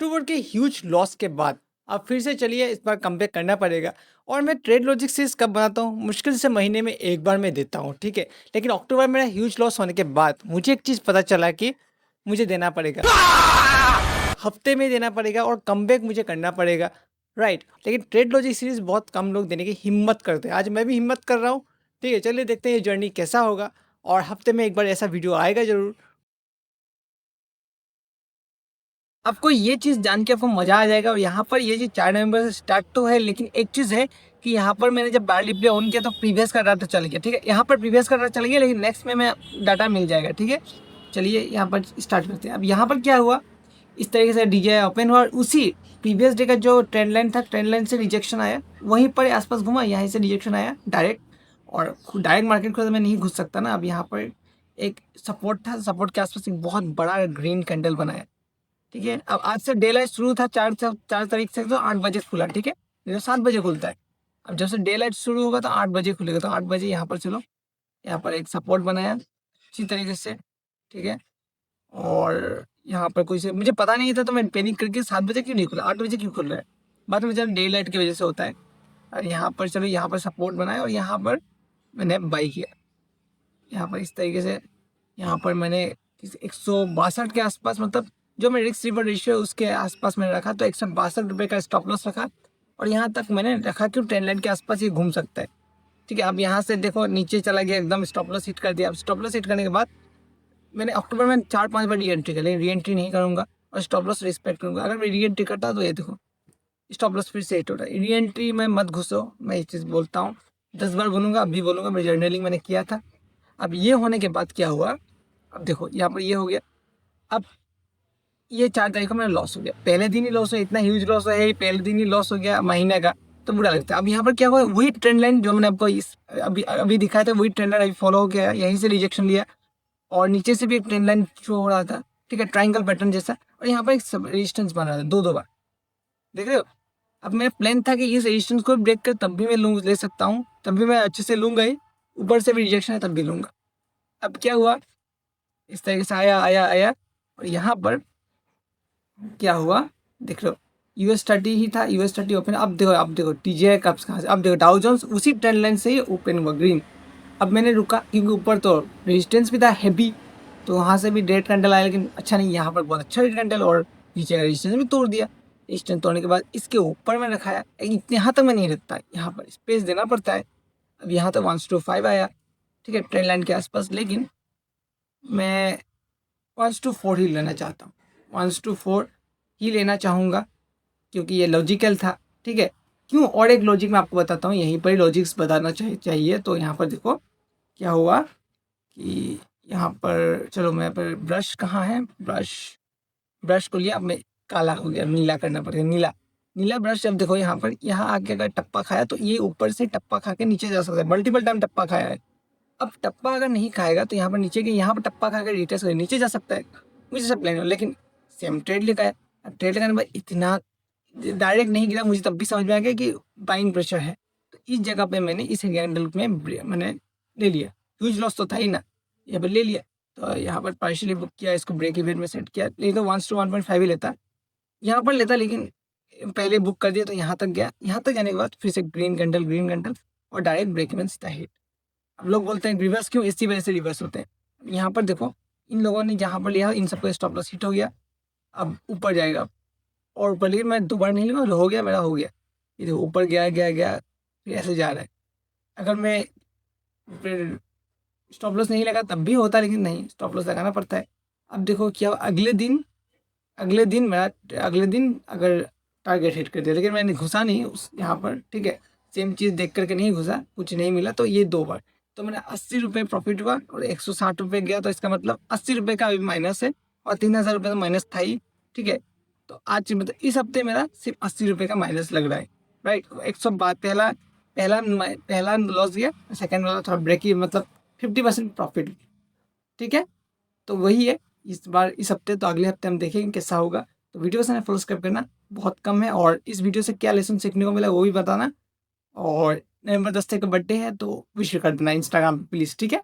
अक्टूबर के huge loss के बाद अब फिर से चलिए इस बार कमबैक करना पड़ेगा। और मैं ट्रेड लॉजिक सीरीज कब बनाता हूँ, मुश्किल से महीने में एक बार मैं देता हूँ, ठीक है। लेकिन अक्टूबर में मेरा ह्यूज लॉस होने के बाद मुझे एक चीज़ पता चला कि मुझे देना पड़ेगा, हफ्ते में देना पड़ेगा और कमबैक मुझे करना पड़ेगा, राइट। लेकिन ट्रेड लॉजिक सीरीज बहुत कम लोग देने की हिम्मत करते हैं। आज मैं भी हिम्मत कर रहा हूँ, ठीक है। चलिए देखते हैं ये जर्नी कैसा होगा। और हफ्ते में एक बार ऐसा वीडियो आएगा ज़रूर। आपको ये चीज़ जान के आपको मज़ा आ जाएगा। और यहाँ पर ये चीज़ 4 नवंबर से स्टार्ट तो है, लेकिन एक चीज़ है कि यहाँ पर मैंने जब बार डिस्प्ले ऑन किया तो प्रीवियस का डाटा चल गया, ठीक है। यहाँ पर प्रीवियस का डाटा चल गया, लेकिन नेक्स्ट में मैं डाटा मिल जाएगा, ठीक है। चलिए यहाँ पर स्टार्ट करते हैं। अब यहाँ पर क्या हुआ, इस तरीके से डीजे ओपन हुआ और उसी प्रीवियस डे का जो ट्रेंड लाइन था, ट्रेंड लाइन से रिजेक्शन आया, वहीं पर आसपास घुमा, यहाँ से रिजेक्शन आया डायरेक्ट। और डायरेक्ट मार्केट को तो मैं नहीं घुस सकता ना। अब यहाँ पर एक सपोर्ट था, सपोर्ट के आसपास एक बहुत बड़ा ग्रीन कैंडल बनाया, ठीक है। अब आज से डे लाइट शुरू था 4 तारीख से, तो 8 बजे खुला, ठीक है। ये तो 7 बजे खुलता है। अब जब से डे लाइट शुरू होगा तो 8 बजे खुलेगा, तो 8 बजे यहाँ पर चलो, यहाँ पर एक सपोर्ट बनाया अच्छी तरीके से, ठीक है। और यहाँ पर कोई से मुझे पता नहीं था, तो मैं पैनिक करके 7 बजे क्यों नहीं खुला, 8 बजे क्यों खुल रहा है, बाद में चलो डे लाइट की वजह से होता है। और यहाँ पर चलो, यहाँ पर सपोर्ट बनाया और यहाँ पर मैंने बाई किया। यहाँ पर इस तरीके से, यहाँ पर मैंने 162 के आसपास, मतलब जो मैं रिस्क रिवॉर्ड रेशियो उसके आसपास मैंने रखा, तो 162 रुपये का स्टॉप लॉस रखा। और यहाँ तक मैंने रखा कि ट्रेंड लाइन के आसपास ये घूम सकता है, ठीक है। अब यहाँ से देखो नीचे चला गया, एकदम स्टॉप लॉस हिट कर दिया। अब स्टॉप लॉस हिट करने के बाद मैंने अक्टूबर में 4-5 बार री एंट्री कर, लेकिन री एंट्री नहीं करूँगा और स्टॉप लॉस रिस्पेक्ट करूँगा। अगर मैं री एंट्री करता तो ये देखो स्टॉप लॉस फिर से हिट हो रहा है। री एंट्री में मत घुसो, मैं ये चीज़ बोलता हूँ, 10 बार बोलूँगा, अभी बोलूँगा। मेरी जर्नलिंग मैंने किया था। अब ये होने के बाद क्या हुआ, अब देखो यहाँ पर ये हो गया। अब ये 4 तारीख को मेरा लॉस हो गया, पहले दिन ही लॉस हो गया, इतना ह्यूज लॉस है, पहले दिन ही लॉस हो गया महीने का, तो बुरा लगता है। अब यहाँ पर क्या हुआ, वही ट्रेंड लाइन जो मैंने आपको इस अभी अभी दिखाया था, वही ट्रेंड लाइन अभी फॉलो हो गया, यहीं से रिजेक्शन लिया और नीचे से भी एक ट्रेंड लाइन शो हो रहा था, ठीक है, ट्राइंगल पैटर्न जैसा। और यहाँ पर एक रेजिस्टेंस बन रहा था 2-2 बार, देख रहे हो। अब मेरा प्लान था कि इस रेजिस्टेंस को ब्रेक कर तब भी मैं ले सकता हूँ, तब भी मैं अच्छे से लूँगा ही, ऊपर से भी रिजेक्शन है तब भी लूँगा। अब क्या हुआ, इस तरीके से आया आया आया और यहाँ पर क्या हुआ, देख लो US30 ही था, US30 ओपन। अब देखो TJI कप्स कहाँ से, अब देखो डाउ जोन्स उसी ट्रेंड लाइन से ही ओपन हुआ ग्रीन। अब मैंने रुका क्योंकि ऊपर तो रेजिस्टेंस भी था हैवी, तो वहाँ से भी रेड कैंडल आया, लेकिन अच्छा नहीं, यहाँ पर बहुत अच्छा रेड कैंडल और नीचे का रेजिस्टेंस भी तोड़ दिया। रेजिस्टेंस तोड़ने के बाद इसके ऊपर मैं रखाया, इतने यहाँ तक मैं नहीं रखता, यहाँ पर स्पेस देना पड़ता है। अब यहाँ तक 1:5 आया, ठीक है, ट्रेंड लाइन के आसपास, लेकिन मैं 1:4 ही लेना चाहता हूँ, 1:4 ही लेना चाहूँगा क्योंकि ये लॉजिकल था, ठीक है। क्यों, और एक लॉजिक मैं आपको बताता हूँ, यहीं पर ही लॉजिक्स बताना चाहिए। तो यहाँ पर देखो क्या हुआ कि यहाँ पर चलो, मैं पर ब्रश कहाँ है, ब्रश को लिया, अब मैं काला हो गया, नीला करना पड़ेगा, नीला ब्रश। अब देखो यहाँ पर, यहाँ आके अगर टप्पा खाया तो ये ऊपर से टप्पा खा के नीचे जा सकता है, मल्टीपल टाइम टप्पा खाया है। अब टप्पा अगर नहीं खाएगा तो यहाँ पर नीचे के, यहाँ पर टप्पा खा के रिटेस्ट नीचे जा सकता है, मुझे सब प्लान हो, लेकिन सेम ट्रेड लिखा है। अब ट्रेड लगाने के बाद इतना डायरेक्ट नहीं गिरा, मुझे तब भी समझ में आ गया कि बाइंग प्रेशर है। तो इस जगह पे मैंने इस कैंडल में मैंने ले लिया, ह्यूज लॉस तो था ही ना, यहाँ पर ले लिया। तो यहाँ पर पार्शियली बुक किया, इसको ब्रेक इवेंट में सेट किया, नहीं तो 1:1.5 ही लेता, यहाँ पर लेता, लेकिन पहले बुक कर दिया तो यहाँ तक गया। यहाँ तक जाने के बाद फिर से ग्रीन कैंडल और डायरेक्ट ब्रेक इवेंट सीधा हिट। अब लोग बोलते हैं रिवर्स क्यों, इसी वजह से रिवर्स होते हैं। यहाँ पर देखो इन लोगों ने जहाँ पर लिया, इन सबको स्टॉप लॉस हिट हो गया, अब ऊपर जाएगा और ऊपर, लेकिन मैं 2 बार नहीं लूँगा, हो गया मेरा, हो गया, ये देखो ऊपर गया गया गया, फिर ऐसे जा रहा है। अगर मैं फिर स्टॉप लॉस नहीं लगा तब भी होता, लेकिन नहीं, स्टॉप लॉस लगाना पड़ता है। अब देखो क्या, अगले दिन अगर टारगेट हिट कर दिया, लेकिन मैंने घुसा नहीं उस यहाँ पर, ठीक है, सेम चीज़ देख करके नहीं घुसा, कुछ नहीं मिला, तो ये 2 बार, तो मैंने 80 रुपये प्रॉफिट हुआ और 160 रुपये गया, तो इसका मतलब 80 रुपये का अभी माइनस है और 3000 रुपये तो माइनस था ही, ठीक है। तो आज मतलब इस हफ्ते मेरा सिर्फ 80 रुपये का माइनस लग रहा है, राइट। 100 पहला लॉस गया, सेकेंड वाला थोड़ा ब्रेक ही, मतलब 50% प्रॉफिट, ठीक है। तो वही है इस बार, इस हफ्ते। तो अगले हफ्ते हम देखेंगे कैसा होगा। तो वीडियो से फॉलो सब्सक्राइब करना बहुत कम है, और इस वीडियो से क्या लेसन सीखने को मिला वो भी बताना। और नवंबर 10 का बर्थडे है तो विश कर देना इंस्टाग्राम पे प्लीज़, ठीक है।